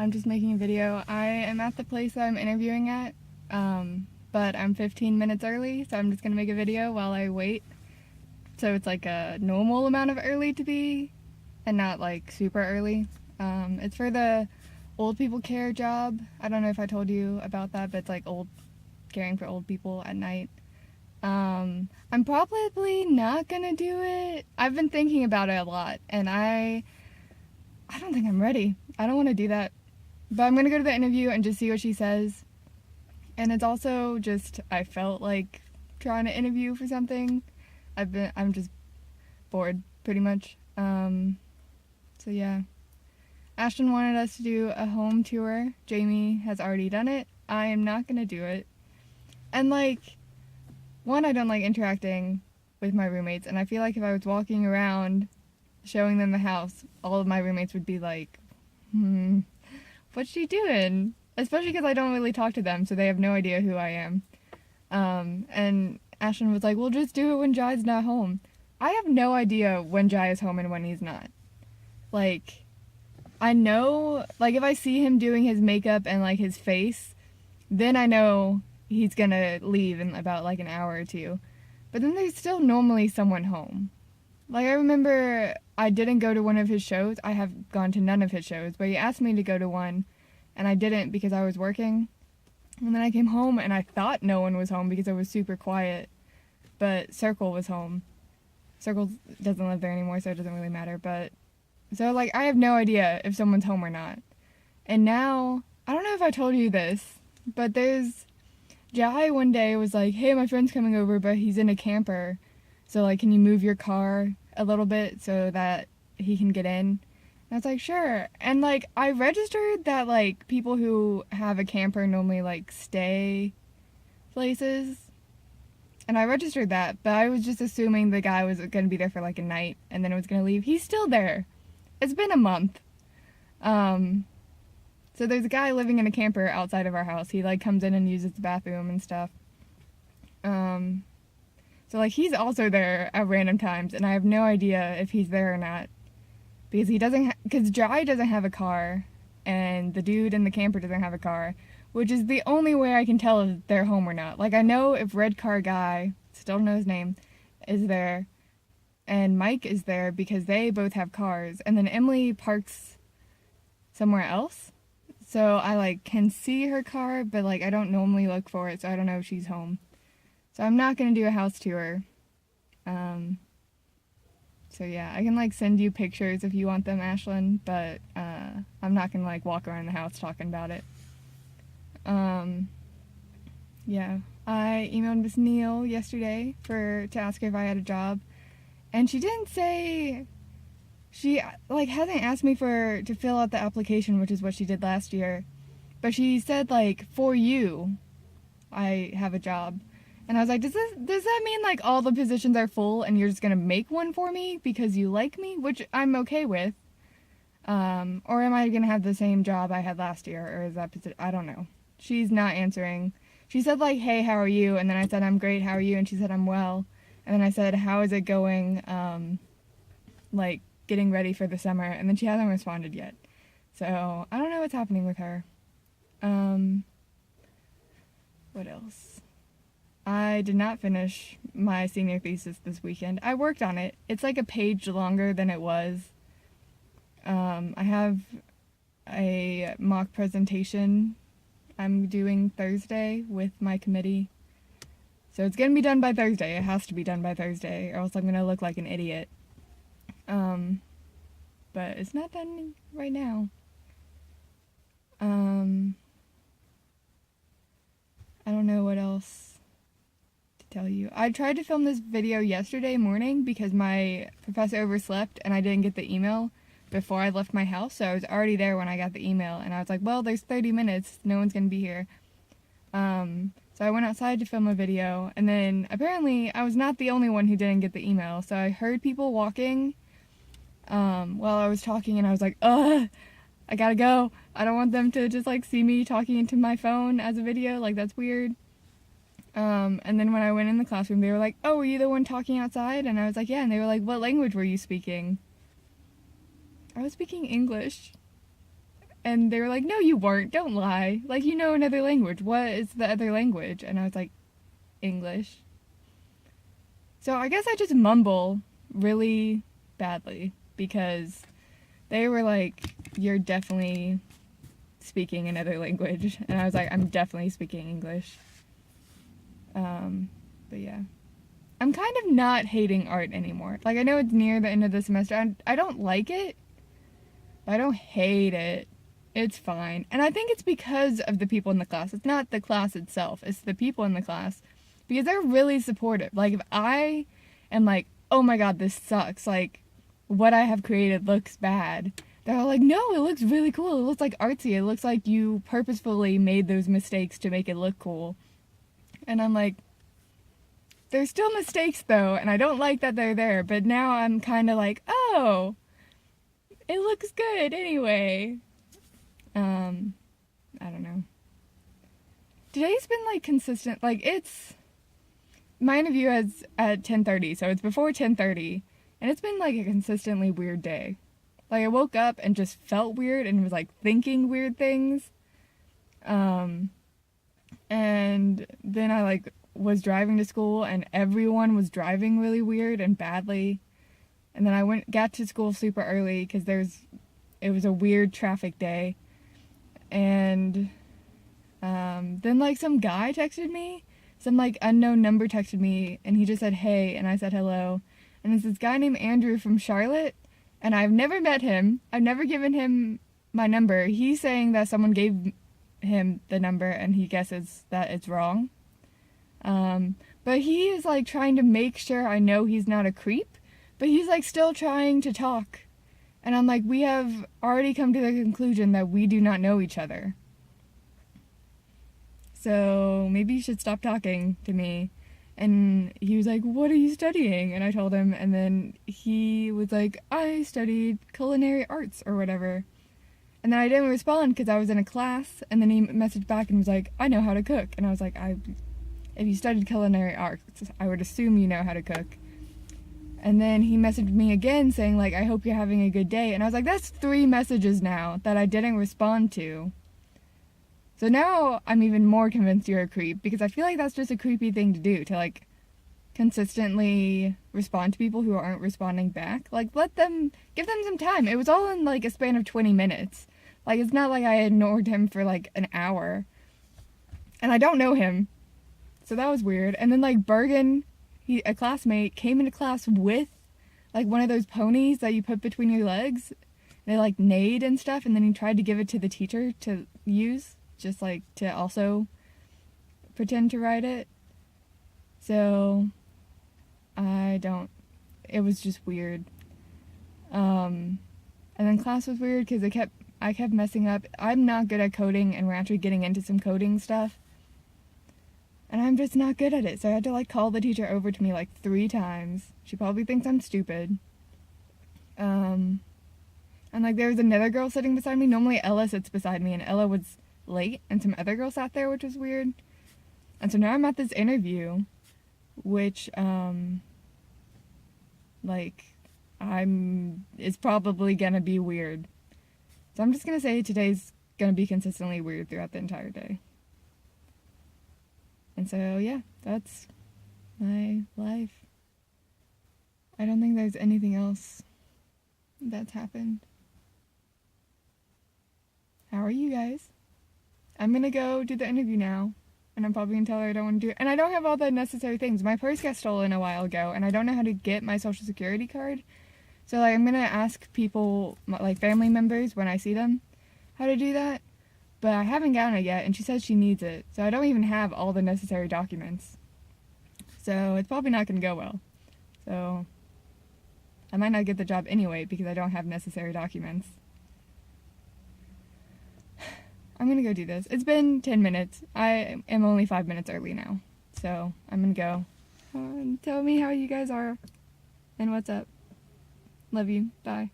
I'm just making a video. I am at the place that I'm interviewing at, but I'm 15 minutes early, so I'm just gonna make a video while I wait. So it's like a normal amount of early to be, and not like super early. It's for the old people care job. I don't know if I told you about that, but it's like caring for old people at night. I'm probably not gonna do it. I've been thinking about it a lot, and I don't think I'm ready. I don't want to do that. But I'm gonna go to the interview and just see what she says. And it's also just, I felt like trying to interview for something. I'm just bored, pretty much. So yeah. Ashton wanted us to do a home tour. Jamie has already done it. I am not gonna do it. And like, one, I don't like interacting with my roommates, and I feel like if I was walking around showing them the house, all of my roommates would be like, what's she doing? Especially because I don't really talk to them, so they have no idea who I am. And Ashton was like, well, just do it when Jai's not home. I have no idea when Jai is home and when he's not. Like, I know, like, if I see him doing his makeup and, like, his face, then I know he's gonna leave in about, like, an hour or two. But then there's still normally someone home. Like, I remember I didn't go to one of his shows. I have gone to none of his shows, but he asked me to go to one, and I didn't because I was working. And then I came home, and I thought no one was home because it was super quiet, but Circle was home. Circle doesn't live there anymore, so it doesn't really matter, but... So, like, I have no idea if someone's home or not. And now, I don't know if I told you this, but Jai one day was like, hey, my friend's coming over, but he's in a camper. So, like, can you move your car a little bit so that he can get in? And I was like, sure. And, like, I registered that, like, people who have a camper normally, like, stay places. And I registered that, but I was just assuming the guy was going to be there for, like, a night and then it was going to leave. He's still there. It's been a month. So there's a guy living in a camper outside of our house. He, like, comes in and uses the bathroom and stuff. So, like, he's also there at random times, and I have no idea if he's there or not. Because because Jai doesn't have a car, and the dude in the camper doesn't have a car, which is the only way I can tell if they're home or not. Like, I know if Red Car Guy, still don't know his name, is there, and Mike is there because they both have cars, and then Emily parks somewhere else. So I, like, can see her car, but, like, I don't normally look for it, so I don't know if she's home. So I'm not going to do a house tour. So yeah, I can, like, send you pictures if you want them, Ashlyn, but I'm not going to, like, walk around the house talking about it. Yeah, I emailed Miss Neal yesterday to ask her if I had a job, and she didn't say... She, like, hasn't asked me to fill out the application, which is what she did last year. But she said, like, for you, I have a job. And I was like, does that mean, like, all the positions are full and you're just gonna make one for me because you like me? Which I'm okay with. Or am I gonna have the same job I had last year? Or is that position? I don't know. She's not answering. She said, like, hey, how are you? And then I said, I'm great, how are you? And she said, I'm well. And then I said, how is it going, like, getting ready for the summer? And then she hasn't responded yet. So, I don't know what's happening with her. What else? I did not finish my senior thesis this weekend. I worked on it. It's like a page longer than it was. I have a mock presentation I'm doing Thursday with my committee. So it's gonna be done by Thursday. It has to be done by Thursday, or else I'm gonna look like an idiot. But it's not done right now. I don't know what else to tell you. I tried to film this video yesterday morning because my professor overslept and I didn't get the email before I left my house, so I was already there when I got the email, and I was like, well, there's 30 minutes, no one's gonna be here. So I went outside to film a video, and then apparently I was not the only one who didn't get the email, so I heard people walking while I was talking, and I was like, ugh, I gotta go. I don't want them to just, like, see me talking into my phone as a video, like, that's weird. And then when I went in the classroom, they were like, oh, were you the one talking outside? And I was like, yeah, and they were like, what language were you speaking? I was speaking English. And they were like, no, you weren't. Don't lie. Like, you know another language. What is the other language? And I was like, English. So I guess I just mumble really badly because they were like, you're definitely speaking another language. And I was like, I'm definitely speaking English. But yeah. I'm kind of not hating art anymore. Like, I know it's near the end of the semester. I don't like it. I don't hate it. It's fine. And I think it's because of the people in the class. It's not the class itself. It's the people in the class. Because they're really supportive. Like, if I am like, oh my god, this sucks. Like, what I have created looks bad. They're all like, no, it looks really cool. It looks like artsy. It looks like you purposefully made those mistakes to make it look cool. And I'm like, there's still mistakes though, and I don't like that they're there. But now I'm kind of like, oh, it looks good anyway. I don't know. Today's been like consistent. Like, it's my interview is at 10:30, so it's before 10:30, and it's been like a consistently weird day. Like, I woke up and just felt weird and was like thinking weird things. And then I like was driving to school and everyone was driving really weird and badly. And then I got to school super early because it was a weird traffic day. And then like some guy texted me, some like unknown number texted me, and he just said hey, and I said hello. And it's this guy named Andrew from Charlotte, and I've never met him. I've never given him my number. He's saying that someone gave him the number and he guesses that it's wrong. But he is like trying to make sure I know he's not a creep, but he's like still trying to talk. And I'm like, we have already come to the conclusion that we do not know each other. So maybe you should stop talking to me. And he was like, what are you studying? And I told him, and then he was like, I studied culinary arts or whatever. And then I didn't respond because I was in a class, and then he messaged back and was like, I know how to cook. And I was like, if you studied culinary arts, I would assume you know how to cook. And then he messaged me again saying, like, I hope you're having a good day. And I was like, that's 3 messages now that I didn't respond to. So now I'm even more convinced you're a creep, because I feel like that's just a creepy thing to do, to, like, consistently respond to people who aren't responding back. Like, give them some time. It was all in, like, a span of 20 minutes. Like, it's not like I ignored him for, like, an hour. And I don't know him. So that was weird. And then, like, Bergen, a classmate, came into class with, like, one of those ponies that you put between your legs. They, like, neighed and stuff, and then he tried to give it to the teacher to use, just, like, to also pretend to ride it. So, it was just weird. And then class was weird because I kept messing up. I'm not good at coding, and we're actually getting into some coding stuff. And I'm just not good at it, so I had to, like, call the teacher over to me, like, 3 times. She probably thinks I'm stupid. And, like, there was another girl sitting beside me. Normally Ella sits beside me, and Ella was late, and some other girl sat there, which was weird. And so now I'm at this interview, which, it's probably gonna be weird. So I'm just gonna say today's gonna be consistently weird throughout the entire day. And so, yeah, that's my life. I don't think there's anything else that's happened. How are you guys? I'm gonna go do the interview now, and I'm probably gonna tell her I don't want to do it. And I don't have all the necessary things. My purse got stolen a while ago, and I don't know how to get my social security card. So, like, I'm gonna ask people, like, family members when I see them, how to do that. But I haven't gotten it yet, and she says she needs it. So I don't even have all the necessary documents. So it's probably not gonna go well. So I might not get the job anyway because I don't have necessary documents. I'm gonna go do this. It's been 10 minutes. I am only 5 minutes early now. So I'm gonna go. Tell me how you guys are and what's up. Love you. Bye.